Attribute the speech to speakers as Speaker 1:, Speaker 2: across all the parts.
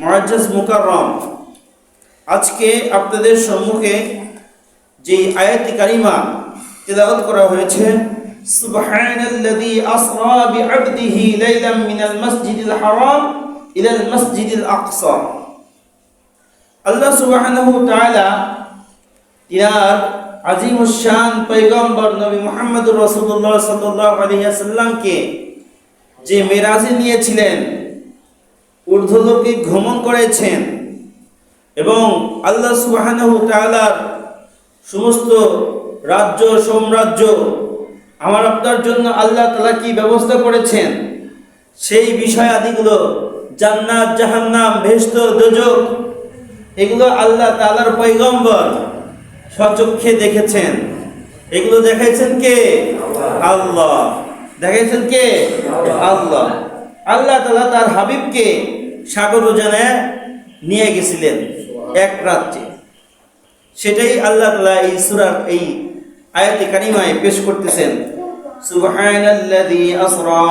Speaker 1: মুআজ্জাজ মুকাররম, আজকে আপনাদের সম্মুখে যে আয়াতি কারিমা তেলাওয়াত করা হয়েছে, সুবহানাল্লাযী আসরা বিআবদিহি লাইলাম মিনাল মাসজিদিল হারাম ইলাল মাসজিদিল আকসা। আল্লাহ সুবহানাহু ওয়া তাআলা তিনার আজিমুশ শান পয়গম্বর নবী মুহাম্মদুর রাসূলুল্লাহ সাল্লাল্লাহু আলাইহি ওয়াসাল্লামকে যে মেরাজে নিয়েছিলেন, ঊর্ধ্বলোকে ভ্রমণ করেছেন এবং আল্লাহ সুবহানাহু ওয়া তাআলার সমস্ত রাজ্য সাম্রাজ্য আমার আপনার জন্য আল্লাহ তাআলা কি ব্যবস্থা করেছেন সেই বিষয় আদিগুলো, জান্নাত জাহান্নাম বেহেশত দোজখ, এগুলো আল্লাহ তাআলার পয়গম্বর স্বচক্ষে দেখেছেন। এগুলো দেখাইছেন কে? আল্লাহ। দেখাইছেন কে? আল্লাহ। আল্লাহ তাআলা তার হাবিবকে সাগর উজানে নিয়ে গেছিলেন এক রাত্রে। সেটাই আল্লাহ তাআলা এই সূরার এই আয়াতে কারিমায় পেশ করতেছেন। সুবহানাল্লাযী আসরা,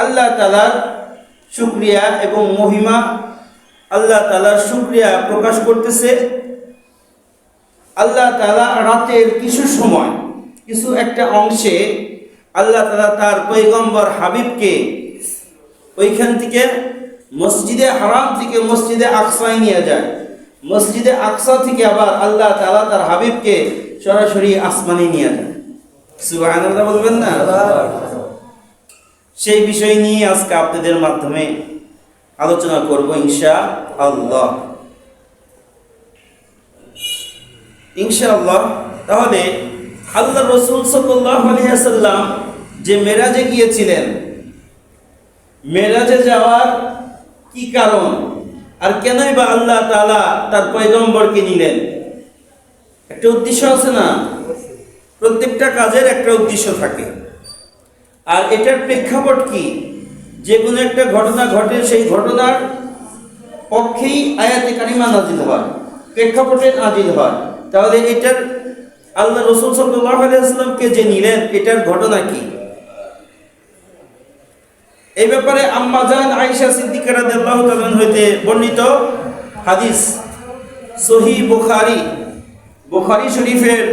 Speaker 1: আল্লাহ তাআলার শুকরিয়া এবং মহিমা, আল্লাহ তাআলার শুকরিয়া প্রকাশ করতেছে। আল্লাহ তাআলা রাতের কিছু সময়, কিছু একটা অংশে আল্লাহ তাআলা তার পয়গম্বর হাবিবকে ওইখান থেকে মসজিদে হারাম থেকে মসজিদে আকসায় নিয়ে যায়। মসজিদে আকসা থেকে আবার আল্লাহ তাআলা তার হাবিবকে সরাসরি আসমানে নিয়ে যায়। সুবহানাল্লাহ বলবেন না? সেই বিষয় নিয়ে আজকে আপনাদের মাধ্যমে আলোচনা করব ইনশাআল্লাহ। ইনশাআল্লাহ। তাহলে আল্লাহ রাসূল সাল্লাল্লাহু আলাইহি ওয়াসাল্লাম যে মেরাজে গিয়েছিলেন, মেরাজে যাওয়ার কি কারণ আর কেনই বা আল্লাহ তাআলা তার পয়গম্বরকে নিলেন? একটা উদ্দেশ্য আছে না? প্রত্যেকটা কাজের একটা উদ্দেশ্য থাকে। আর এটার প্রেক্ষাপট কি? যে কোনো একটা ঘটনা ঘটে, সেই ঘটনার পক্ষেই আয়াতে কারিমা নাজিল হয়, প্রেক্ষাপটে নাজিল হয়। তাহলে এটার আল্লাহ রাসূল সাল্লাল্লাহু আলাইহি ওয়াসাল্লামকে যে নিলেন, এটার ঘটনা কি? এই ব্যাপারে আম্মা জান আয়েশা সিদ্দিকা রাদিয়াল্লাহু তাআলা হইতে বর্ণিত হাদিস, সহিহ বুখারী শরীফের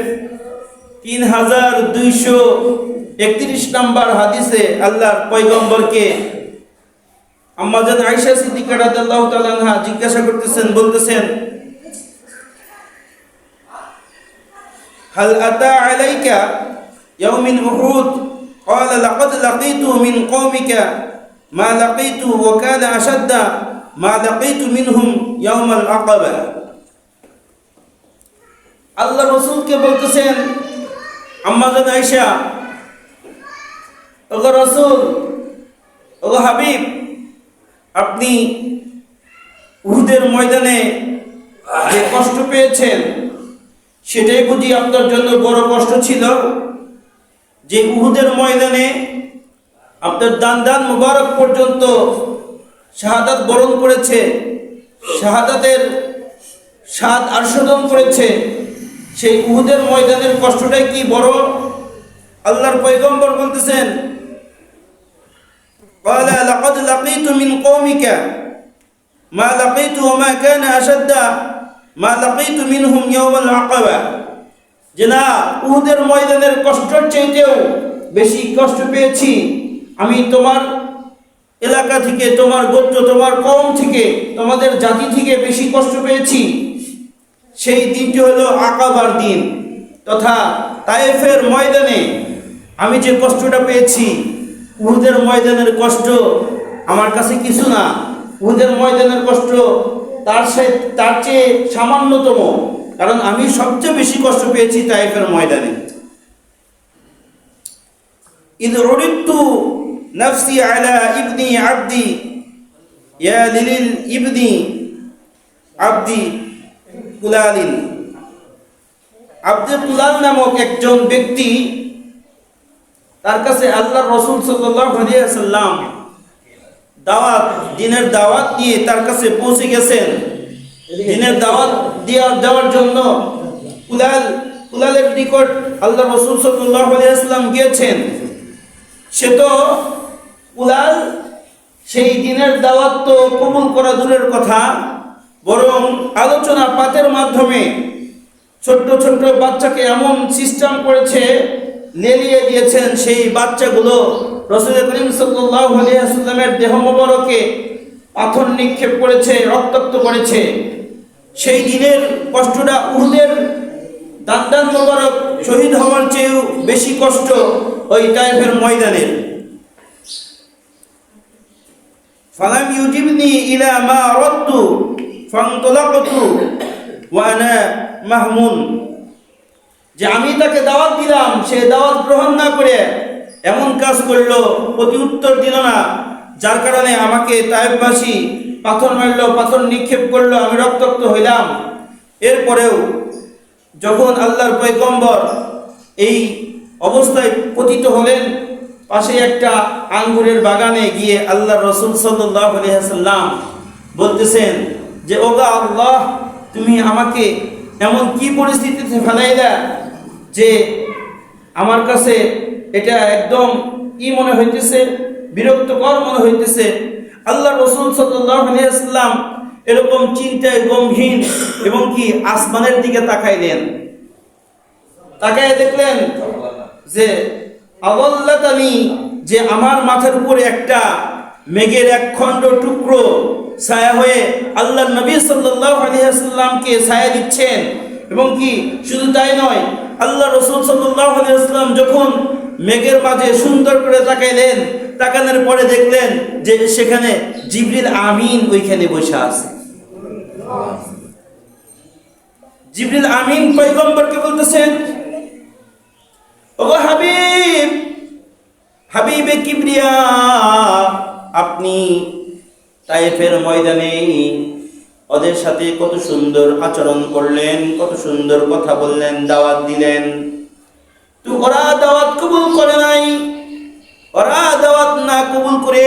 Speaker 1: 3231 নম্বর হাদিসে আল্লাহর পয়গম্বরকে আম্মা জান আয়েশা সিদ্দিকা রাদিয়াল্লাহু তাআলা আনহা জিজ্ঞাসা করতেছেন, বলতেছেন, হাল আতা আলাইকা ইয়াউমিন উহুদ ক্বালা লাকাদ লাকীতু মিন কওমিকা মা লাকীতু ওয়া কানা আশাদ্দা মা লাকীতু মিনহুম ইয়াউমাল আকাবা। আল্লাহ রাসূলকে বলতেছেন, আম্মা জান আয়েশা, ওগো রাসূল, ওগো হাবিব, আপনি উহুদের ময়দানে যে কষ্ট পেয়েছেন সেটাই বুঝি আপনার জন্য বড় কষ্ট ছিল? যে উহুদের ময়দানে আপনার দান মুবারক পর্যন্ত শাহাদাত বরণ করেছে, শাহাদাতের স্বাদ আস্বাদন করেছে, সেই উহুদের ময়দানের কষ্টটাই কি বড়? আল্লাহর পয়গম্বর বলতেছেন, ক্বালা লাকাদ লাকীতু মিন কওমিকা মা লাকীতু ওয়া মা কানা আশাদ্দা মা লাকীতু মিনহুম ইয়াওমাল আকাবা। যে না, উহুদের ময়দানের কষ্টের চাইতেও বেশি কষ্ট পেয়েছি আমি তোমার এলাকা থেকে, তোমার গোত্র, তোমার কওম থেকে, তোমাদের জাতি থেকে বেশি কষ্ট পেয়েছি। সেই দিনটি হলো আকাবার দিন, তথা তায়েফের ময়দানে আমি যে কষ্টটা পেয়েছি, উহুদের ময়দানের কষ্ট আমার কাছে কিছু না। উহুদের ময়দানের কষ্ট তার চেয়ে সামান্যতম, কারণ আমি সবচেয়ে বেশি কষ্ট পেয়েছি তায়েফের ময়দানে। ইদ উরিদতু নাফসি আলা ইবনি আবদি ইয়া লিল ইবনি আবদি কুলালিন। আব্দে কুলাল নামক একজন ব্যক্তি, তার কাছে আল্লাহর রাসূল সাল্লাল্লাহু আলাইহি ওয়াসাল্লাম দিনের দাওয়াত নিয়ে তার কাছে পৌঁছে গেছেন। দিনের দাওয়াত দেওয়ার জন্য কুলালের নিকট আল্লাহর রাসূল সাল্লাল্লাহু আলাইহি ওয়াসাল্লাম গিয়েছেন। সে তো কুলাল সেই দিনের দাওয়াত তো কবুল করা দূরের কথা, বরং আলোচনা পাতের মাধ্যমে ছোট্ট ছোট্ট বাচ্চাকে এমন সিস্টেম করেছে, লেলিয়ে দিয়েছেন। সেই বাচ্চাগুলো রাসূল করিম সাল্লাল্লাহু আলাইহি ওয়াসাল্লামের দেহ মোবারকে পাথর নিক্ষেপ করেছে, রক্তাক্ত করেছে। সেই দিনের কষ্টটা উহুদের দান্দান মোবারক শহীদ হওয়ার চেয়েও বেশি কষ্ট ওই তায়েফের ময়দানের। ফালাম ইউজিবনি ইলা মা আরাদতু ফানতালাকতু ওয়া আনা মাহমুন, যে আমি তাকে দাওয়াত দিলাম, সে দাওয়াত গ্রহণ না করে এমন কাজ করলো, প্রতি উত্তর দিল না, যার কারণে আমাকে তায়েফবাসী পাথর মারলো, পাথর নিক্ষেপ করলো, আমি রক্তাক্ত হইলাম। এরপরেও যখন আল্লাহর পয়গম্বর এই অবস্থায় পতিত হলেন, পাশে একটা আঙ্গুরের বাগানে গিয়ে আল্লাহ রাসূল সাল্লাল্লাহু আলাইহি ওয়াসাল্লাম বলতেছেন যে ওগো আল্লাহ, তুমি আমাকে এমন কি পরিস্থিতিতে ফেলাইলা যে আমার কাছে এটা একদম কি মনে হইতেছে, বিরক্তকর মনে হইতেছে। আল্লাহ রাসূল সাল্লাল্লাহু আলাইহি ওয়াসাল্লাম এরকম চিন্তায় গম্ভীর এবং কি আসমানের দিকে তাকাইলেন। তাকায় দেখলেন যে আওয়াল্লাতানি, যে আমার মাথার উপরে একটা মেঘের এক খণ্ড টুকরো ছায়া হয়ে আল্লাহ নবী সাল্লাল্লাহু আলাইহি ওয়াসাল্লামকে ছায়া দিচ্ছেন। এবং কি শুধু তাই নয়, আল্লাহ রাসূল সাল্লাল্লাহু আলাইহি ওয়াসাল্লাম যখন মেঘের মাঝে সুন্দর করে তাকাইলেন, তাকানোর পরে দেখলেন যে সেখানে জিবরিল আমিন ওইখানে বসে আছে। জিবরিল আমিন পয়গম্বরকে বলতেছেন, ওগো হাবিব, হাবিবে কিবরিয়া, আপনি তায়েফের ময়দানে ওদের সাথে কত সুন্দর আচরণ করলেন, কত সুন্দর কথা বললেন, দাওয়াত দিলেন। তো ওরা দাওয়াত কবুল করে নাই। ওরা দাওয়াত না কবুল করে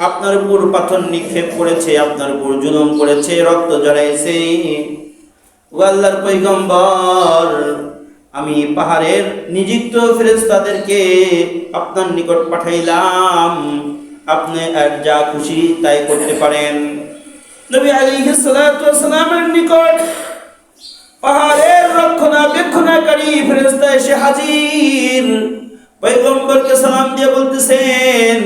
Speaker 1: আপনার উপর পাথর নিক্ষেপ করেছে, আপনার উপর জুলুম করেছে, রক্ত ঝরাইছে। ও আল্লাহর পয়গম্বর, আমি পাহাড়ের নিযুক্ত ফেরেশতাদেরকে আপনার নিকট পাঠাইলাম, আপনি আর যা খুশি তাই করতে পারেন। নবী আলাইহিস সালাতু ওয়াস সালামের নিকট পাহাড়ের রক্ষণাবেক্ষণকারী ফেরেশতা এসে হাজির। পয়গম্বরকে সালাম দিয়ে বলতেছেন,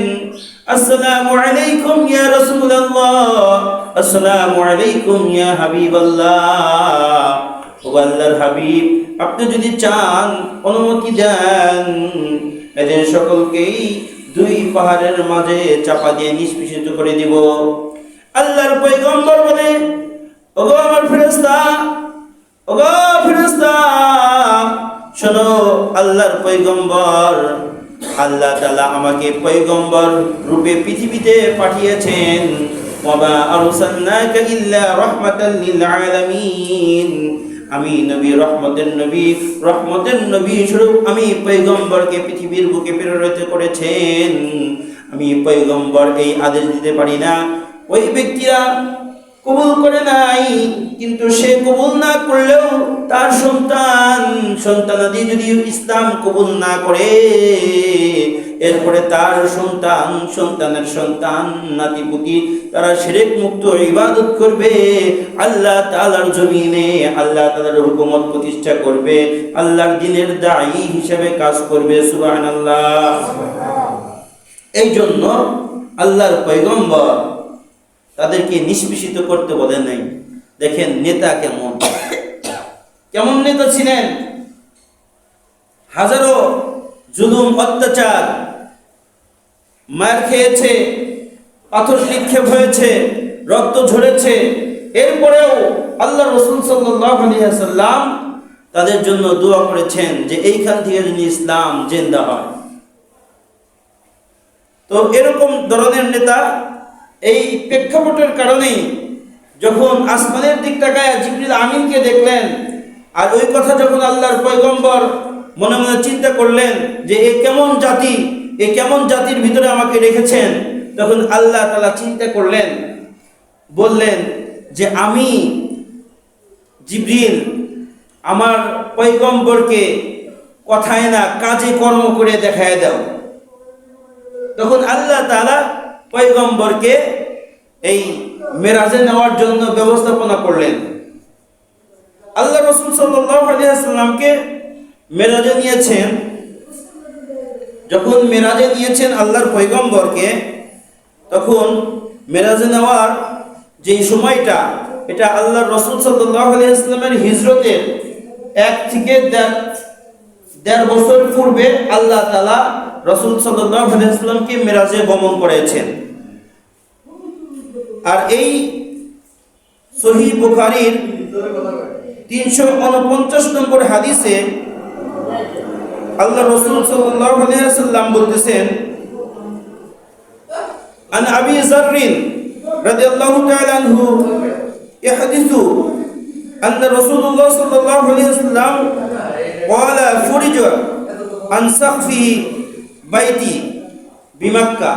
Speaker 1: আসসালামু আলাইকুম ইয়া রাসূলুল্লাহ, আসসালামু আলাইকুম ইয়া হাবিবাল্লাহ। ও আল্লাহর হাবিব, আপনি যদি চান অনুমতি দেন, এদের সকলকেই দুই পাহাড়ের মাঝে চাপা দিয়ে নিষ্পেষিত করে দিব। আল্লাহর পয়গম্বর বলে, ওগো আমার ফেরেশতা, ওগো ফেরেশতা, শোনো আল্লাহর পয়গম্বর, আল্লাহ তাআলা আমাকে পয়গম্বর রূপে পৃথিবীতে পাঠিয়েছেন। ওয়া আরসালনাকা ইল্লা রাহমাতাল লিল আলামিন, আমি নবী, রহমতের নবী স্বরূপ আমি পয়গম্বরকে পৃথিবীর বুকে প্রেরিত করেছেন। আমি পয়গম্বর এই আদেশ দিতে পারি না, ওই ব্যক্তিরা কবুল করে নাই, কিন্তু সে কবুল না করলেও তার সন্তানাদি যদি ইসলাম কবুল না করে, এরপরে তার সন্তানের সন্তান, নাতিপুতি, তারা শিরক মুক্ত ইবাদত করবে, আল্লাহ তাআলার জমিনে আল্লাহ তাআলার হুকুমত প্রতিষ্ঠা করবে, আল্লাহর দ্বীনের দায়ী হিসেবে কাজ করবে। সুবহানাল্লাহ। এই জন্য আল্লাহর পয়গম্বর তাদেরকে নিষ্পেষিত করতে বলেন নাই। দেখেন নেতা কেমন নেতা ছিলেন। হাজারো জুলুম অত্যাচার, মার খেয়েছে, পাথর নিক্ষেপ হয়েছে, রক্ত ঝরেছে, এরপরেও আল্লাহ রাসূল সাল্লাল্লাহু আলাইহি ওয়াসাল্লাম তাদের জন্য দোয়া করেছেন যে এইখান থেকে যদি ইসলাম জিন্দা হয়। তো এরকম ধরনের নেতা, এই প্রেক্ষাপটের কারণেই যখন আসমানের দিক তাকায় জিবরিল আমিনকে দেখলেন, আর ওই কথা যখন আল্লাহর পয়গম্বর মনে মনে চিন্তা করলেন যে এ কেমন জাতির ভিতরে আমাকে রেখেছেন, তখন আল্লাহ তাআলা চিন্তা করলেন, বললেন যে আমি জিবরিল আমার পয়গম্বরকে কথায় না কাজে কর্ম করে দেখায় দাও। তখন আল্লাহ তাআলা পয়গম্বরকে এই মেরাজে নেওয়ার জন্য ব্যবস্থাপনা করলেন। আল্লাহ রাসূল সাল্লাল্লাহু আলাইহি ওয়াসাল্লামকে মেরাজে নিয়েছেন। যখন মেরাজে নিয়েছেন আল্লাহর পয়গম্বরকে, তখন মেরাজে নেওয়ার যে সময়টা, এটা আল্লাহর রাসূল সাল্লাল্লাহু আলাইহি ওয়াসাল্লামের হিজরতের 1 থেকে 1.5 বছর পূর্বে আল্লাহ তাআলা রাসূল সাল্লাল্লাহু আলাইহি ওয়াসাল্লামকে মেরাজে গমন করেছেন। আর এই সহিহ বুখারীর 349 নম্বর হাদিসে আল্লাহ রাসূল সাল্লাল্লাহু আলাইহি ওয়াসাল্লাম বলতেছেন, আন আবি যারর রাদিয়াল্লাহু তাআলা আনহু ইহদিসু আন্না রাসূলুল্লাহ সাল্লাল্লাহু আলাইহি ওয়াসাল্লাম ক্বালা ফুরিজা আন সাকফি বাইতি বিমাক্কা।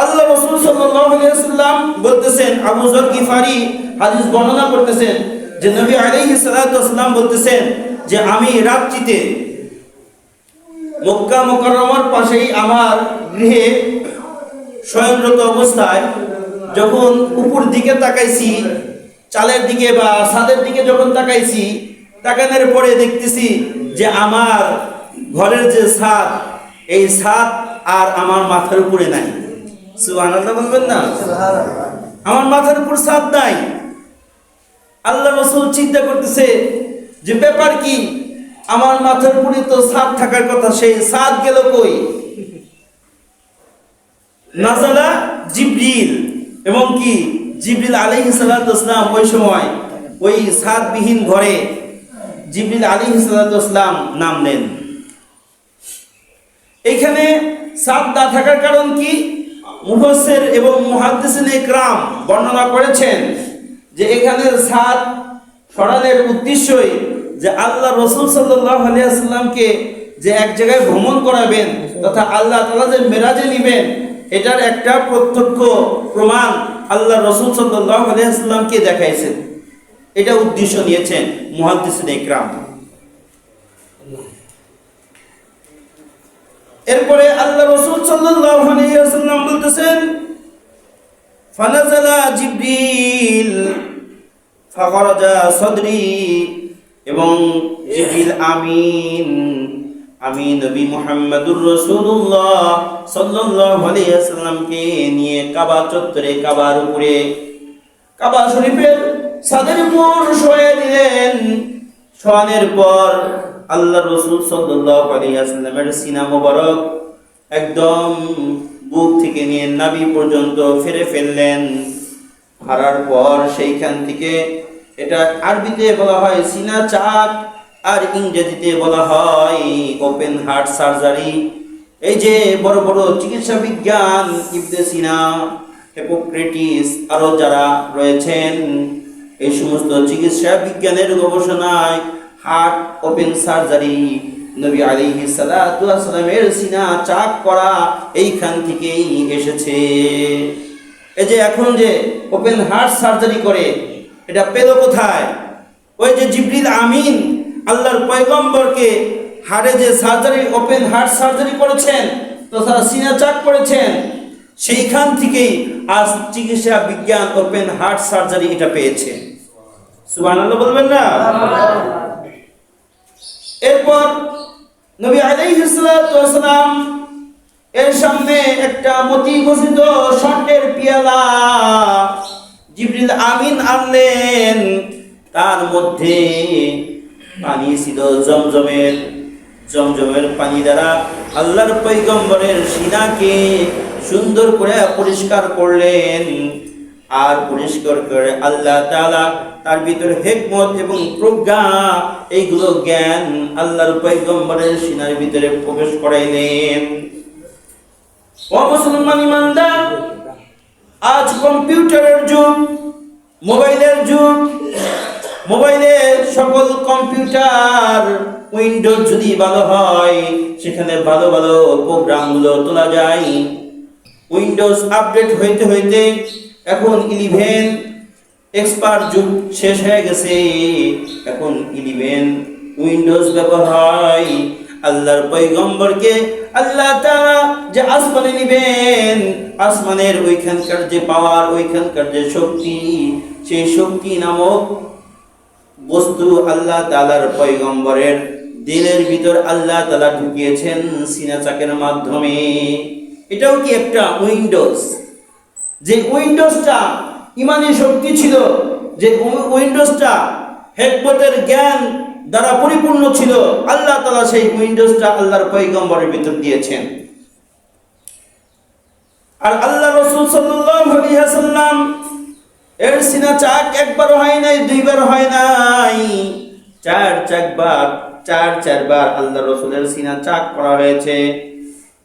Speaker 1: আল্লাহ রাসূল সাল্লাল্লাহু আলাইহি ওয়াসাল্লাম বলতেছেন, আবু যর গিফারি হাদিস বর্ণনা করতেছেন যে নবী আলাইহিস সালাতু ওয়াসাল্লাম বলতেছেন যে আমি রাত্রিতে মক্কা মুকাররমার পাশেই আমার গৃহে শয়নরত অবস্থায় যখন উপর দিকে তাকাইছি, চালের দিকে বা ছাদের দিকে যখন তাকাইছি, তাকানোর পরে দেখতেছি যে আমার ঘরের যে ছাদ, এই ছাদ আর আমার মাথার উপরে নাই। সুবহানাল্লাহ বলবেন না? আমার মাথার উপর ছাদ নাই। আল্লাহ রাসূল চিন্তা করতেছে যে ব্যাপার কি, আমার মাথার উপরে তো ছাদ থাকার কথা, সেই ছাদ গেল কই? নাজালা জিবরিল, এবং কি জিবরিল আলাইহিস সালাতু ওয়াসসালাম ওই সময় ওই ছাদবিহীন ঘরে জিবরিল আলাইহিস সালাতু ওয়াসসালাম নামলেন। এখানে ছাদ না থাকার কারণ কি? মুফাসসির এবং মুহাদ্দিসিনে ইকরাম বর্ণনা করেছেন যে এখানে ছাদ সরানোর উদ্দেশ্যই যে আল্লাহ রাসূল সাল্লাল্লাহু আলাইহি ওয়াসাল্লামকে যে এক জায়গায় ভ্রমণ করাবেন তথা আল্লাহ তাআলা যে মেরাজে নেবেন, এটার একটা প্রত্যক্ষ প্রমাণ আল্লাহ রাসূল সাল্লাল্লাহু আলাইহি ওয়াসাল্লামকে দেখাইছেন। এটা উদ্দেশ্য নিয়েছেন মুহাদ্দিসিনে ইকরাম। এরপরে আল্লাহ রাসূল সাল্লাল্লাহু আলাইহি ওয়াসাল্লাম বলতেছেন, ফানাজালা জিবরিল ফাখরাজা সাদরি, এবং জিবরিল আমি নবী মুহাম্মদুর রাসূলুল্লাহ সাল্লাল্লাহু আলাইহি ওয়াসাল্লামকে নিয়ে কাবা চত্বরে, কাবার উপরে, কাবা শরীফের ছাদের উপর শোয়া দিলেন। শোয়ানোর পর আল্লাহ রাসূল সাল্লাল্লাহু আলাইহি ওয়াসাল্লামের সিনা মোবারক একদম বুক থেকে নিয়ে নাভি পর্যন্ত ফেরে ফেললেন। হারার পর সেইখান থেকে, এটা আরবিতে বলা হয় সিনা চাক, আর ইংরেজিতে বলা হয় ওপেন হার্ট সার্জারি। এই যে বড় বড় চিকিৎসা বিজ্ঞান, ইবনে সিনা, হিপোক্রেটিস, আরো যারা রয়েছেন, এই সমস্ত চিকিৎসা বিজ্ঞানের গবেষণায় হার্ট ওপেন সার্জারি, নবী আলাইহিস সালাতু ওয়াস সালামের সিনা চাক করা এইখান থেকেই এসেছে। এই যে এখন যে ওপেন হার্ট সার্জারি করে, এটা পেল কোথায়? ওই যে জিবরিল আমিন আল্লাহর পয়গম্বরকে হাড়ে যে সার্জারি, ওপেন হার্ট সার্জারি করেছেন তথা সিনা চাক করেছেন, সেইখান থেকেই আজ চিকিৎসা বিজ্ঞান ওপেন হার্ট সার্জারি এটা পেয়েছে। সুবহানাল্লাহ বলবেন না? এরপর নবী আলাইহিস সালাতু ওয়াস সালাম এর সামনে একটা মতি ঘোষিত স্বর্ণের পেয়ালা জিবরিল আমিন আনলেন। তার মধ্যে পানি ছিল জমজমের পানি দ্বারা আল্লাহর পয়গম্বরের সিনাকে সুন্দর করে পরিষ্কার করলেন। আর পরিষ্কার করে আল্লাহ তাআলা তার ভিতরে হিকমত এবং প্রজ্ঞা, এইগুলো জ্ঞান আল্লাহর পয়গম্বরের সিনার ভিতরে প্রবেশ করাইলেন। ও মুসলমান ইমানদার, আজ কম্পিউটারের যুগ, মোবাইলের যুগ। মোবাইলে সকল কম্পিউটার উইন্ডোজ যদি ভালো হয়, সেখানে ভালো ভালো প্রোগ্রামগুলো তোলা যায়। উইন্ডোজ আপডেট হইতে হইতে এখন 11 এক্সপার্ট যুগ শেষ হয়ে গেছে। এখন 11 উইন্ডোজ ব্যবহার হয়। আল্লাহর পয়গম্বরকে আল্লাহ তাআলা যে আসমানে নিবেন, আসমানের ওইখানকার যে পাওয়ার, ওইখানকার যে শক্তি, সেই শক্তি নামক বস্তু আল্লাহ তাআলার পয়গম্বরের দিলের ভিতর আল্লাহ তাআলা ঢুকিয়েছেন সিনা চাকের মাধ্যমে। এটাও কি একটা উইন্ডোজ, যে উইন্ডোজটা ইমানি শক্তি ছিল, যে উইন্ডোজটা হিকমতের জ্ঞান দ্বারা পরিপূর্ণ ছিল, আল্লাহ তাআলা সেই উইন্ডোজটা আল্লাহর পয়গম্বরের ভিতর দিয়েছেন। আর আল্লাহ রাসূল সাল্লাল্লাহু আলাইহি ওয়াসাল্লাম এর সিনা চাক একবার হয় নাই, দুইবার হয় নাই, চারবার আল্লাহ রাসূলের সিনা চাক করা হয়েছে।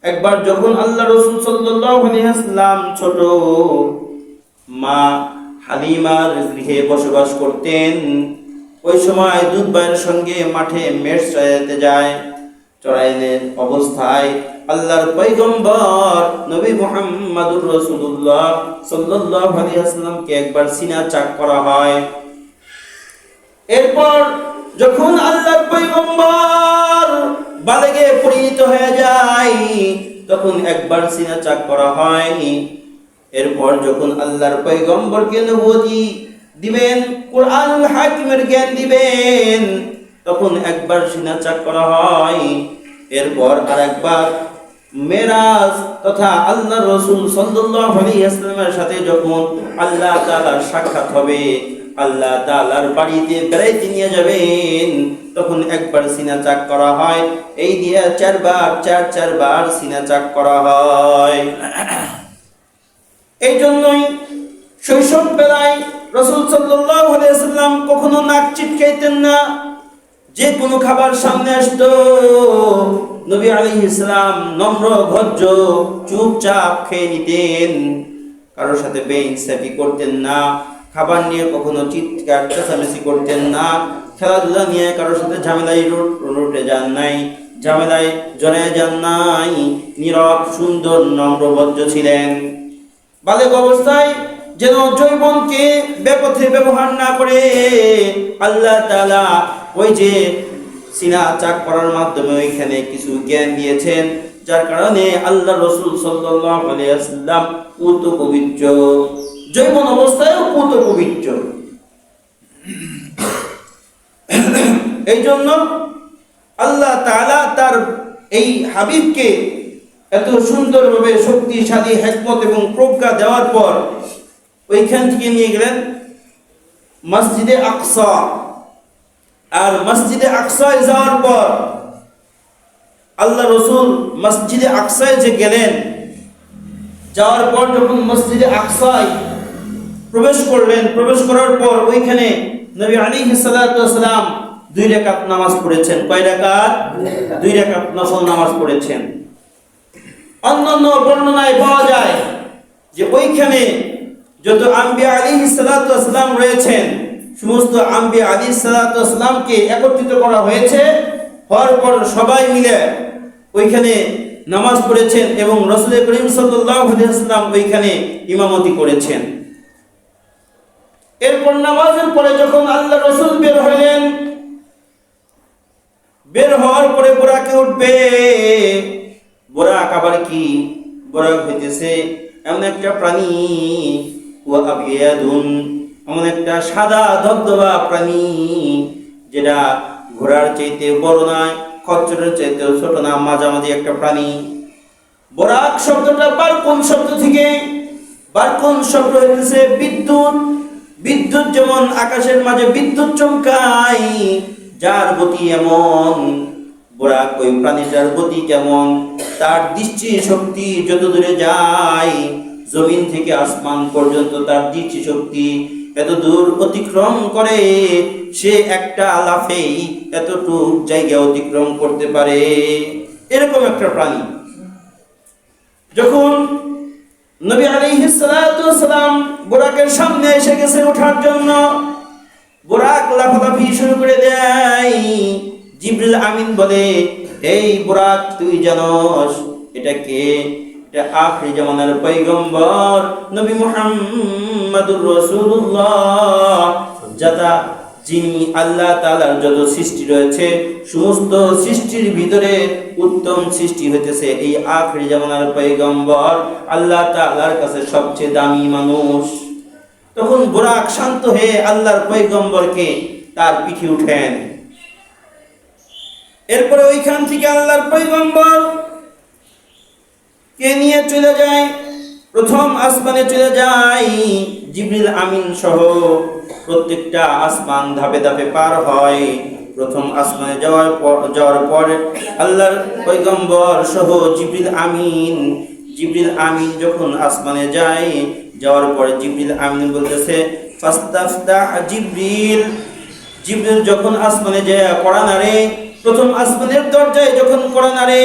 Speaker 1: একবার যখন আল্লাহ রাসূল সাল্লাল্লাহু আলাইহি ওয়াসাল্লাম ছোট মা হালিমার গৃহে বসবাস করতেন, ওই সময় দুধ ভাইয়ের সঙ্গে মাঠে মেষ চড়াইতে যায়। চড়াইলের অবস্থায় আল্লাহর পয়গম্বর নবী মুহাম্মদুর রাসূলুল্লাহ সাল্লাল্লাহু আলাইহি ওয়াসাল্লামকে একবার সিনা চাক করা হয়। এরপর যখন আল্লাহর পয়গম্বর বালেগে পরিণত হয়ে যায়, তখন একবার সিনা চাক করা হয়। এরপর যখন আল্লাহর পয়গম্বরকে নবুয়তি দিবেন, কুরআনুল হাকিমের জ্ঞান দিবেন, তখন একবার সিনা চাক করা হয়। এরপর আরেকবার মেরাজ তথা আল্লাহ রাসূল সাল্লাল্লাহু আলাইহি ওয়াসাল্লামের সাথে যখন আল্লাহ তাআলার সাক্ষাৎ হবে, আল্লাহ তাআলার বাড়িতে বেড়াইতে নিয়ে যাবেন, তখন একবার সিনা চাক করা হয়। এই দিয়ে চারবার সিনা চাক করা হয়। এই জন্যই শৈশব বেলায় রাসূল সাল্লাল্লাহু আলাইহি ওয়াসাল্লাম কখনো নাক চিটকাইতেন না। যে কোনো খাবার সামনে আসতো, নবী আলাইহিস সালাম নম্র ভদ্র চুপচাপ খেয়ে নিতেন, কারোর সাথে বেইনসাফি করতেন না, খাবার নিয়ে কখনো চিৎকার চেঁচামেচি করতেন না, খেলাধুলা নিয়ে কারোর সাথে ঝামেলায় রুটে যান নাই, ঝামেলায় জড়ায় যান নাই, নীরব সুন্দর নম্রভদ্র ছিলেন। বালেগ অবস্থায় যেন যৌবনকে বেপথে ব্যবহার না করে আল্লাহ তাআলা ওই যে সিনা চাক করার মাধ্যমে ওইখানে কিছু জ্ঞান দিয়েছেন, যার কারণে আল্লাহ রাসূল সাল্লাল্লাহু আলাইহি ওয়াসাল্লাম পুত পবিত্র, যৌবন অবস্থায়ও পুত পবিত্র। এই জন্য আল্লাহ তাআলা তার এই হাবিবকে এত সুন্দরভাবে শক্তিশালী হিকমত এবং প্রজ্ঞা দেওয়ার পর ওইখান থেকে নিয়ে গেলেন মসজিদে আকসা। আর মসজিদে আকসায় যাওয়ার পর আল্লাহ রাসূল মসজিদে আকসায় যে গেলেন, যাওয়ার পর যখন মসজিদে আকসায় প্রবেশ করলেন, প্রবেশ করার পর ওইখানে নবী আলাইহিস সালাতু ওয়াস সালাম 2 রাকাত নামাজ পড়েছেন। কয় রাকাত? 2 রাকাত নফল নামাজ পড়েছেন। অন্যান্য বর্ণনায় পাওয়া যায় যে ওইখানে যত আম্বিয়া আলাইহিস সালাতু ওয়াস সালাম রয়েছেন, সমস্ত আম্বিয়া আলাইহিস সালাতু ওয়াস সালামকে একত্রিত করা হয়েছে। হওয়ার পর সবাই মিলে ওইখানে নামাজ পড়েছেন এবং রাসূল করিম সাল্লাল্লাহু আলাইহি ওয়াসাল্লাম ওইখানে ইমামতি করেছেন। এরপর নামাজের পরে যখন আল্লাহ রাসূল বের হলেন, বের হওয়ার পরে বোরাকে উঠবে। বোরাক আবার কি? বোরাক হইতেছে এমন একটা প্রাণী, ওয়া আবিয়াদুন, এমন একটা সাদা ধবধবা প্রাণী, যেটা ঘোড়ার চাইতে বড় নয়, খচ্চরের চাইতে ছোট না, মাঝামাঝি একটা প্রাণী। বোরাক শব্দটা বারকুন শব্দ থেকে, বারকুন শব্দ হইতেছে বিদ্যুৎ। বিদ্যুৎ যেমন আকাশের মাঝে বিদ্যুৎ চমকায়, যার গতি এমন, বোরাক ওই প্রাণীটার গতি কেমন, তার দৃষ্টি শক্তি যত দূরে যায়, জমিন থেকে আসমান পর্যন্ত তার দৃষ্টি শক্তি এত দূর অতিক্রম করে, সে একটা লাফেই এতটুকু জায়গা অতিক্রম করতে পারে। এরকম একটা প্রাণী। যখন নবী আলাইহিস সালাতু ওয়াস সালাম বোরাকের সামনে এসে গেছে ওঠার জন্য, বোরাক লাফালাফি শুরু করে দেয়। জিবরিল আমিন বলে, এই বোরাক তুই জানোস এটা কে? এটা আখির জামানার পয়গম্বর নবী মুহাম্মদুর রাসূলুল্লাহ, যিনি আল্লাহ তাআলার যত সৃষ্টি রয়েছে সমস্ত সৃষ্টির ভিতরে উত্তম সৃষ্টি হইতেছে এই আখিরি জামানার পয়গম্বর, আল্লাহ তাআলার কাছে সবচেয়ে দামি মানুষ। তখন বুরাক শান্ত হয়ে আল্লাহর পয়গম্বরকে তার পিঠে উঠেন। এরপরে ওইখান থেকে আল্লাহর পয়গম্বর কে নিয়ে চলে যায়, প্রথম আসমানে চলে যায় জিবরিল আমিন সহ। প্রত্যেকটা আসমান ধাপে ধাপে পার হয়। প্রথম আসমানে যাওয়ার পর আল্লাহর পয়গম্বর সহ জিবরিল আমিন যখন আসমানে যায়, যাওয়ার পরে জিবরিল আমিন বলতেছে ফাস্তাফতাহ জিবরিল যখন আসমানে যায় কড়া নাড়ে, প্রথম আসমানের দরজায় যখন কড়া নাড়ে,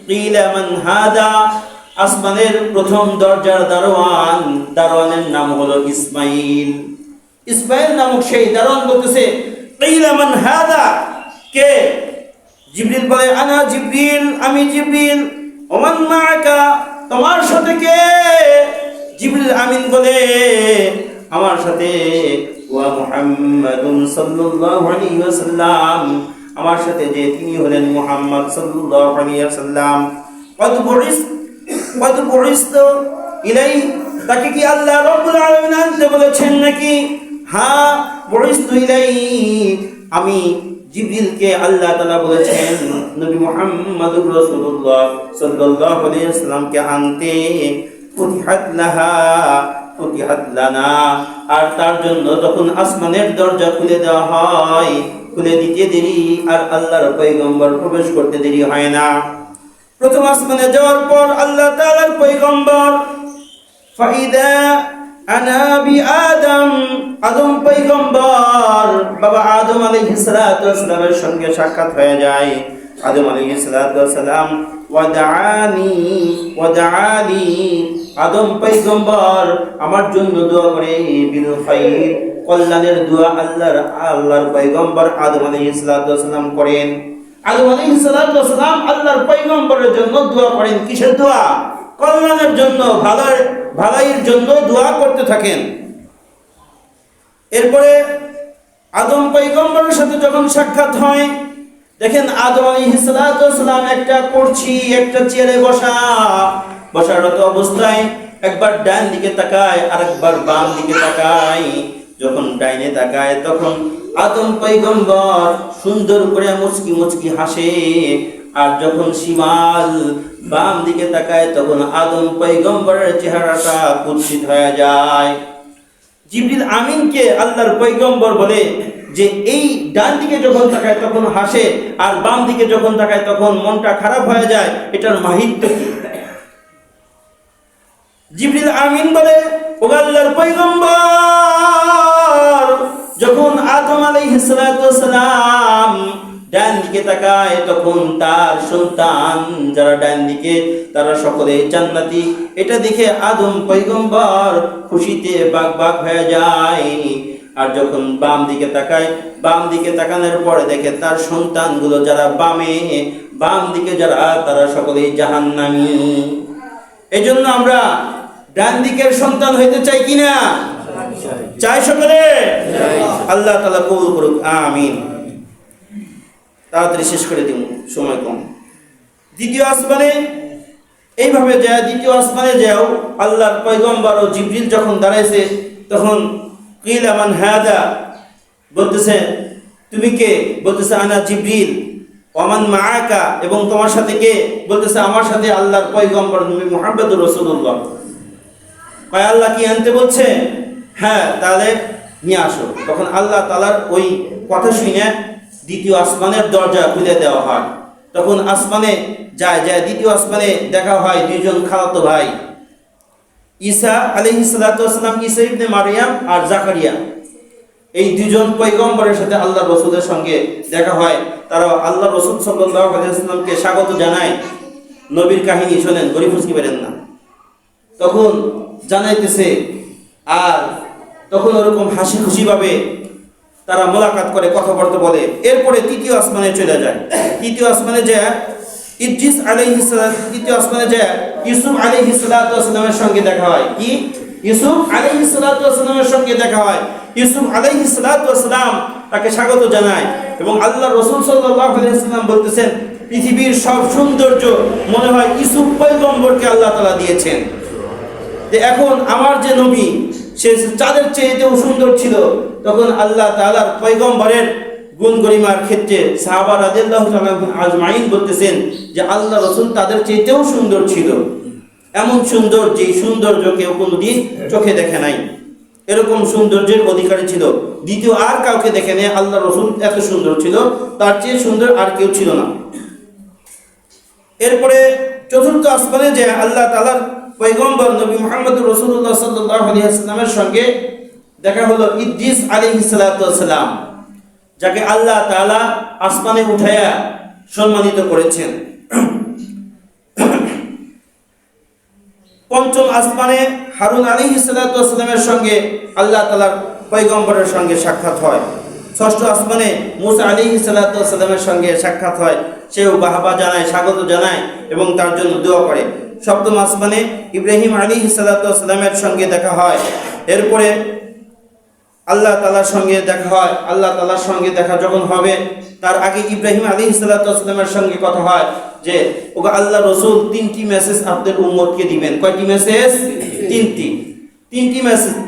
Speaker 1: কিলা মান হাদা, আসমানের প্রথম দরজার দারোয়ানের নাম হলো ইসমাইল নামক সেই দারোয়ান বলতেছে কিলা মান হাদা, কে? জিবরিল বলে আনা জিবরিল, আমি জিবরিল। ওমান মাআকা, তোমার সাথে কে? জিবরিল আমিন বলে আমার সাথে ওয়া মুহাম্মাদুন সাল্লাল্লাহু আলাইহি ওয়াসাল্লাম, আমার সাথে যে তিনি হলেন মুহাম্মদ সাল্লাল্লাহু আলাইহি ওয়াসাল্লাম। কদ বুইসতু ইলাই, তাকে কি আল্লাহ রাব্বুল আলামিন আনতে বলেছেন নাকি? হ্যাঁ, বুইসতু ইলাই, আমি জিবরিলকে আল্লাহ তাআলা বলেছেন নবী মুহাম্মদুর রাসূলুল্লাহ সাল্লাল্লাহু আলাইহি ওয়াসাল্লামকে আনতে। ফুতিহাত লানা, আর তার জন্য যখন আসমানের দরজা খুলে দেওয়া হয়, খুলে দিতে দেরি আর আল্লাহর পয়গম্বর প্রবেশ করতে দেরি হয় না। প্রথম আসমানে যাওয়ার পর আল্লাহ তাআলার পয়গম্বর ফাইদা আনা বি আদম পয়গম্বর বাবা আদম আলাইহিস সালাতু ওয়াস সালামের সঙ্গে সাক্ষাৎ হয়ে যায়। আদম আলাইহিস সালাতু ওয়াস সালাম ওয়াদাআনি, আদম পয়গম্বর আমার জন্য দোয়া করে বিল খাইর, কল্যাণের দোয়া আল্লাহর পয়গম্বর আদম আলাইহিস সালাতু ওয়াস সালাম করেন। আদম আলাইহিস সালাতু ওয়াস সালাম আল্লাহর পয়গম্বরের জন্য দোয়া করেন। কিসের দোয়া? কল্যাণের জন্য, ভালাইয়ের জন্য দোয়া করতে থাকেন। এরপরে আদম পয়গম্বরের সাথে যখন সাক্ষাৎ হয়, দেখেন আদম আলাইহিস সালাতু ওয়াস সালাম একটা চেয়ারে বসারত অবস্থায় একবার ডান দিকে তাকায় আর একবার বাম দিকে তাকায়। যখন ডাইনে তাকায় তখন আদম পয়গম্বর সুন্দর করে মুচকি হাসে, আর যখন শিমাল বাম দিকে তাকায় তখন আদম পয়গম্বরের চেহারাটা কুৎসিত হয়ে যায়। জিবরিল আমিনকে আল্লাহর পয়গম্বর বলে যে এই ডান দিকে যখন তাকায় তখন হাসে, আর বাম দিকে যখন তাকায় তখন মনটা খারাপ হয়ে যায়, এটার মাহিত্য কি? জিবরিল আমিন বলে ও আল্লাহর পয়গম্বর, যখন আদম আলাইহিস সালাতু ওয়াস সালাম ডান দিকে তাকায় তখন তার সন্তান যারা ডান দিকে তারা সকলে জান্নাতি, এটা দেখে আদম পয়গম্বর খুশিতে বাক হয়ে যায়। আর যখন বাম দিকে তাকানোর পরে দেখে তার সন্তানগুলো যারা বাম দিকে যারা তারা সকলেই জাহান্নামী। এজন্য আমরা ডান দিকের সন্তান হইতে চাই কিনা? চাই সকলে? আল্লাহ তাআলা কবুল করুক, আমিন। তাড়াতাড়ি শেষ করে দিব, সময় কম। দ্বিতীয় আসমানে যাও আল্লাহর পয়গম্বর ও জিবরিল যখন দাঁড়াইছে তখন কিলা মান হাদা, বলতেছে তুমি কে? বলতেছে আনা জিবরিল। ওমান মাআকা, এবং তোমার সাথে কে? বলতেছে আমার সাথে আল্লাহর পয়গম্বর নবী মুহাম্মদুর রাসূলুল্লাহ। কয় আল্লাহ কি আনতে বলছে? হ্যাঁ, তাহলে নিয়ে আসো। তখন আল্লাহ তাআলার ওই কথা শুনে দ্বিতীয় আসমানের দরজা খুলে দেওয়া হয়। তখন আসমানে যায় দ্বিতীয় আসমানে দেখা হয় দুইজন খালাতো ভাই, ঈসা আলাইহিস সালাতু ওয়াস সালাম, ঈসা ইবনে মারইয়াম আর জাকারিয়া। এই দুইজন পয়গম্বরের সাথে আল্লাহর রাসূলের সঙ্গে দেখা হয়। তারা আল্লাহর রাসূল সাল্লাল্লাহু আলাইহি ওয়াসাল্লামকে স্বাগত জানায়। নবীর কাহিনী শোনেন, গরিব ফুসকি পারেন না। তখন জানাইতেছে, আর তখন ওরকম হাসি খুশি ভাবে তারা মোলাকাত করে, কথাবার্তা বলে। এরপরে তৃতীয় আসমানে চলে যায়। তৃতীয় আসমানে যায় ইউসুফ আলাইহিস সালাতু ওয়াস সালামের সঙ্গে দেখা হয়। কি? ইউসুফ আলাইহিস সালাতু ওয়াস সালামের সঙ্গে দেখা হয়। ইউসুফ আলাইহিস সালাতু ওয়াস সালাম তাকে স্বাগত জানায় এবং আল্লাহ রাসূল সাল্লাল্লাহু আলাইহি ওয়াসাল্লাম বলতেছেন পৃথিবীর সব সৌন্দর্য মনে হয় ইউসুফ পয়গম্বরকে আল্লাহ তাআলা দিয়েছেন। যে এখন আমার যে নবী সে চাঁদের চেয়েও সুন্দর ছিল, তখন আল্লাহ তাআলার পয়গম্বরের গুণ গরিমার ক্ষেত্রে সাহাবা রাদিয়াল্লাহু তাআলা আজমাইন বলতেছেন যে আল্লাহ রাসূল তাদের চেয়েও সুন্দর ছিল, এমন সুন্দর যে সৌন্দর্য কেউ কোনোদিন চোখে দেখে নাই, এরকম সৌন্দর্যের অধিকারী ছিল। দ্বিতীয় আর কাউকে দেখে নেই আল্লাহ রাসূল এত সুন্দর ছিল, তার চেয়ে সুন্দর আর কেউ ছিল না। এরপরে চতুর্থ আসমানে যে আল্লাহ তাআলার পয়গম্বর নবী মুহাম্মদ রাসূলুল্লাহ সাল্লাল্লাহু আলাইহি ওয়াসাল্লামের সঙ্গে দেখা হলো ইদ্রিস আলাইহিস সালাতু ওয়াস সালাম, যাকে আল্লাহ তাআলা আসমানে উঠায়া সম্মানিত করেছেন। পঞ্চম আসমানে হারুন আলাইহিস সালাতু ওয়াস সালামের সঙ্গে আল্লাহ তাআলার পয়গম্বরের সঙ্গে সাক্ষাৎ হয়। ষষ্ঠ আসমানে মুসা আলাইহিস সালাতু ওয়াস সালামের সঙ্গে সাক্ষাৎ হয়, সেও বাহবা জানায়, স্বাগত জানায় এবং তার জন্য দোয়া করে। সপ্তম আসমানে ইব্রাহিম আলাইহিস সালাতু ওয়াস সালামের সঙ্গে দেখা হয়। এরপরে আল্লাহ তাআলার সঙ্গে দেখা হয়। আল্লাহ তাআলার সঙ্গে দেখা যখন হবে তার আগে ইব্রাহিম আলাইহিস সালাতু ওয়াস সালামের সঙ্গে কথা হয় যে ওগো আল্লাহ রাসূল তিনটি মেসেজ আপনাদের উম্মতকে দিবেন। কয়টি মেসেজ?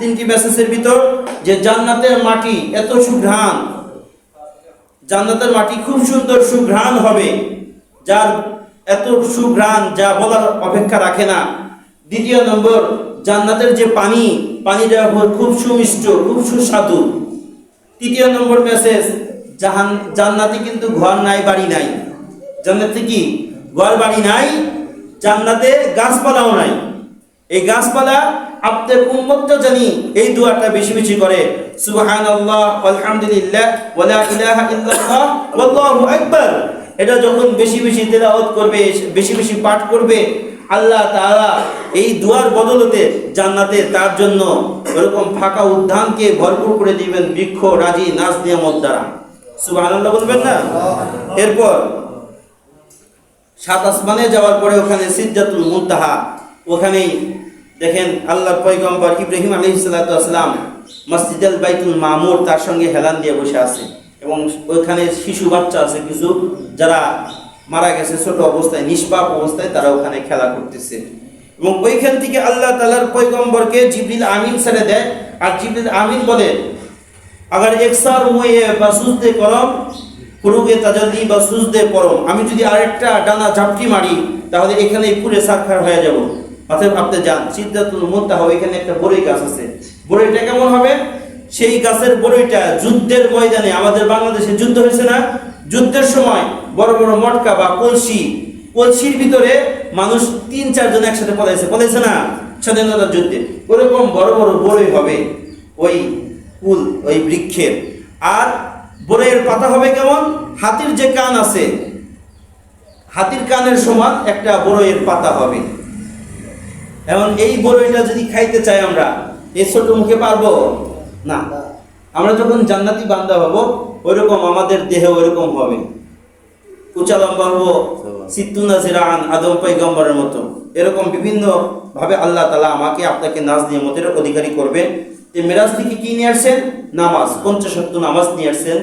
Speaker 1: তিনটি মেসেজের ভিতর যে জান্নাতের মাটি এত সুঘ্রাণ, জান্নাতের মাটি খুব সুন্দর সুঘ্রাণ হবে, যার এত সুঘ্রাণ যা বলার অপেক্ষা রাখে না। দ্বিতীয় নম্বর, জান্নাতের যে পানিটা খুব সুমিষ্ট, খুব সুস্বাদু। তৃতীয় নম্বর মেসেজ, জান্নাতে কিন্তু ঘর নাই, বাড়ি নাই। জান্নাতে কি ঘর বাড়ি নাই, জান্নাতে গাছপালাও নাই। এই গাছপালা আপনাদের উম্মতটা জানি এই দোয়াটা বেশি বেশি করে, সুবহানাল্লাহ আলহামদুলিল্লাহ ওয়ালা ইলাহা ইল্লাল্লাহ ওয়াল্লাহু আকবার। এটা যখন বেশি বেশি তেলাওয়াত করবে, বেশি বেশি পাঠ করবে, আল্লাহ তাআলা এই দুয়ার বদলতে জান্নাতে তার জন্য এরকম ফাঁকা উদ্যানকে ভরপুর করে দিবেন বৃক্ষ, রাজি, নাজ, নিয়ামত দ্বারা। সুবহানাল্লাহ বলবেন না? এরপর সাত আসমানে যাওয়ার পরে ওখানে সিদরাতুল মুনতাহা, ওখানেই দেখেন আল্লাহর পয়গম্বর ইব্রাহিম আলাইহিস সালাতু ওয়াস সালাম মসজিদুল বাইতুল মামুর তার সঙ্গে হেলান দিয়ে বসে আছে এবং ওইখানে শিশু বাচ্চা আছে কিছু, যারা মারা গেছে ছোট অবস্থায়, নিষ্পাপ অবস্থায়, তারা ওখানে খেলা করতেছে। এবং ওইখান থেকে আল্লাহ তাআলার পয়গম্বরকে জিবরিল আমিন ছেড়ে দেয়, আর জিবরিল আমিন বলে আগার একসার মুয়ে বা সুজদে করম ফুরুগে তাজাল্লি বা সুজদে পরম, আমি যদি আরেকটা ডানা ঝাপটি মারি তাহলে এখানেই পুরে সাক্ষার হয়ে যাব। অতএব আপনি যান সিদরাতুল মুনতাহা, এখানে একটা বড়ই গাছ আছে। বড়ইটা কেমন হবে? সেই গাছের বড়ইটা যুদ্ধের ময়দানে, আমাদের বাংলাদেশে যুদ্ধ হয়েছে না, যুদ্ধের সময় বড় বড় মটকা বা কলসির ভিতরে মানুষ 3-4 জন একসাথে পলাইছে না স্বাধীনতার যুদ্ধে, ওরকম বড় বড় বড়ই হবে ওই কুল, ওই বৃক্ষের। আর বড়ইয়ের পাতা হবে কেমন? হাতির যে কান আছে, হাতির কানের সমান একটা বড়ইয়ের পাতা হবে। এখন এই বড়ইটা যদি খাইতে চাই আমরা, এই ছোট মুখে পারবো না। আমরা যখন জান্নাতি বান্দা হব, ওইরকম আমাদের দেহ ওইরকম হবে, উঁচা লম্বা হবো, সিদ্দুনা জিরান আদম পয়গম্বরের মতো। এরকম বিভিন্ন ভাবে আল্লাহ তাআলা আমাকে আপনাকে নাজ নিয়ামতের অধিকারী করবেন। মেরাজ থেকে কি নিয়ে আসছেন? নামাজ, 50 ওয়াক্ত নামাজ নিয়ে আসছেন।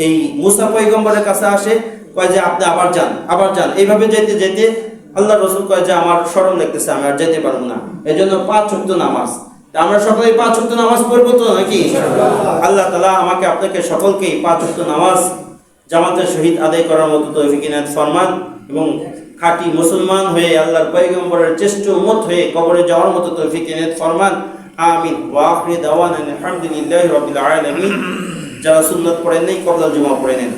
Speaker 1: এই মুসা পয়গম্বরের কাছে আসে, কয় যে আপনি আবার যান। এইভাবে যেতে যেতে আল্লাহ রাসূল কয় যে আমার শরম লাগতেছে, আমি আর যেতে পারবো না, এই জন্য 5 ওয়াক্ত নামাজ। আমরা সকলে 5 ওয়াক্ত নামাজ পড়বো তো নাকি? আল্লাহ তাআলা আমাকে আপনাকে সকলকেই 5 ওয়াক্ত নামাজ জামাতের সহিত আদায় করার মতো তৌফিক ইনায়াত ফরমান এবং খাঁটি মুসলমান হয়ে আল্লাহর পয়গম্বরের শ্রেষ্ঠ উম্মত হয়ে কবরে যাওয়ার মতো তৌফিক ইনায়াত ফরমান। আমিন। ওয়া আখিরু দাওয়ানা আলহামদুলিল্লাহি রাব্বিল আলামিন। যারা সুন্নাত পড়েন নাই কবলা জুমা পড়ে নেন।